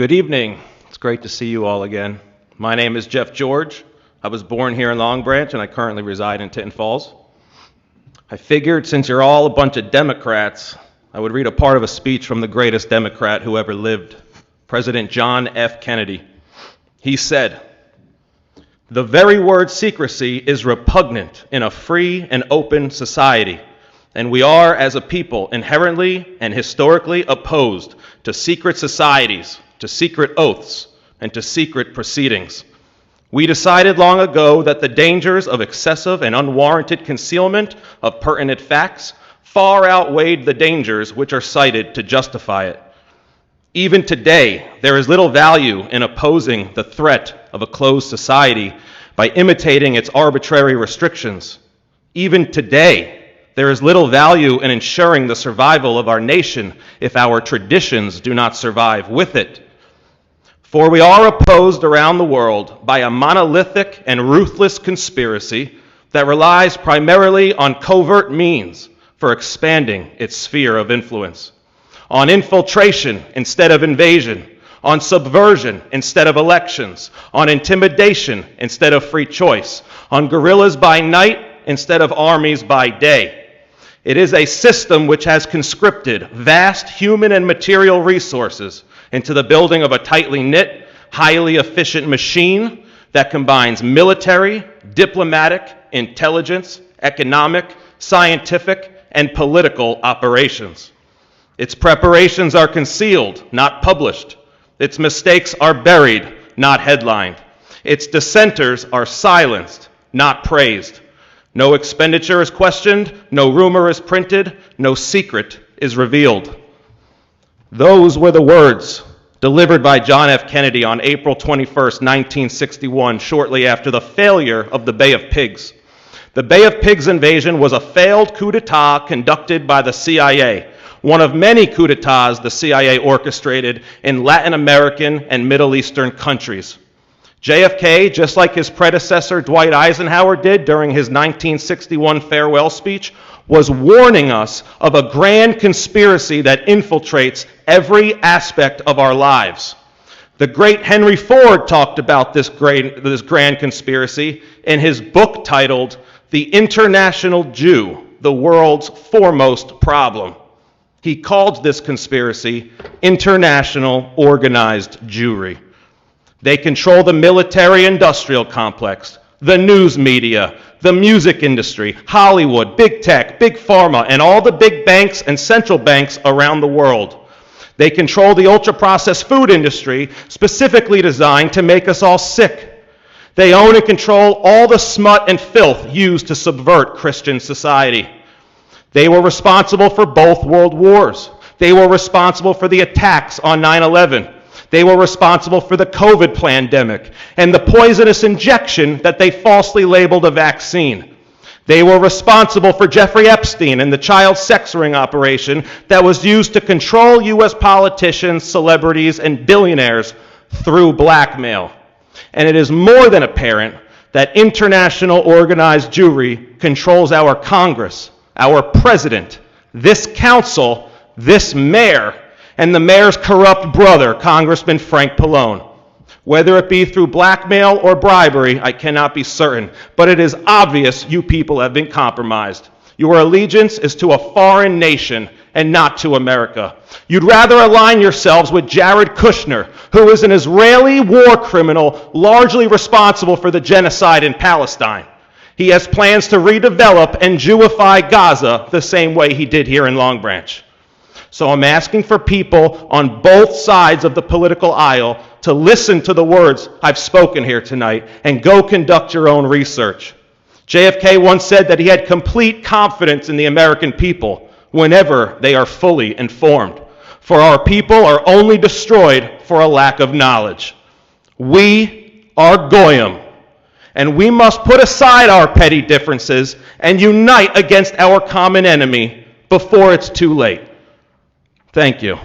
Good evening. It's great to see you all again. My name is Jeff George. I was born here in Long Branch, and I currently reside in Tinton Falls. I figured since you're all a bunch of Democrats, I would read a part of a speech from the greatest Democrat who ever lived, President John F. Kennedy. He said, "The very word secrecy is repugnant in a free and open society, and we are, as a people, inherently and historically opposed to secret societies, to secret oaths, and to secret proceedings. We decided long ago that the dangers of excessive and unwarranted concealment of pertinent facts far outweighed the dangers which are cited to justify it. Even today, there is little value in opposing the threat of a closed society by imitating its arbitrary restrictions. Even today, there is little value in ensuring the survival of our nation if our traditions do not survive with it. For we are opposed around the world by a monolithic and ruthless conspiracy that relies primarily on covert means for expanding its sphere of influence, on infiltration instead of invasion, on subversion instead of elections, on intimidation instead of free choice, on guerrillas by night instead of armies by day. It is a system which has conscripted vast human and material resources into the building of a tightly knit, highly efficient machine that combines military, diplomatic, intelligence, economic, scientific, and political operations. Its preparations are concealed, not published. Its mistakes are buried, not headlined. Its dissenters are silenced, not praised. No expenditure is questioned, no rumor is printed, no secret is revealed." Those were the words delivered by John F. Kennedy on April 21st, 1961, shortly after the failure of the Bay of Pigs. The Bay of Pigs invasion was a failed coup d'etat conducted by the CIA, one of many coups d'etats the CIA orchestrated in Latin American and Middle Eastern countries. JFK, just like his predecessor Dwight Eisenhower did during his 1961 farewell speech, was warning us of a grand conspiracy that infiltrates every aspect of our lives. The great Henry Ford talked about this grand conspiracy in his book titled "The International Jew, the World's Foremost Problem." He called this conspiracy international organized Jewry. They control the military-industrial complex, the news media, the music industry, Hollywood, big tech, big pharma, and all the big banks and central banks around the world. They control the ultra-processed food industry, specifically designed to make us all sick. They own and control all the smut and filth used to subvert Christian society. They were responsible for both world wars. They were responsible for the attacks on 9/11. They were responsible for the COVID pandemic and the poisonous injection that they falsely labeled a vaccine. They were responsible for Jeffrey Epstein and the child sex ring operation that was used to control U.S. politicians, celebrities, and billionaires through blackmail. And it is more than apparent that international organized Jewry controls our Congress, our president, this council, this mayor, and the mayor's corrupt brother, Congressman Frank Pallone. Whether it be through blackmail or bribery, I cannot be certain, but it is obvious you people have been compromised. Your allegiance is to a foreign nation and not to America. You'd rather align yourselves with Jared Kushner, who is an Israeli war criminal largely responsible for the genocide in Palestine. He has plans to redevelop and Jewify Gaza the same way he did here in Long Branch. So I'm asking for people on both sides of the political aisle to listen to the words I've spoken here tonight and go conduct your own research. JFK once said that he had complete confidence in the American people whenever they are fully informed. For our people are only destroyed for a lack of knowledge. We are Goyim, and we must put aside our petty differences and unite against our common enemy before it's too late. Thank you.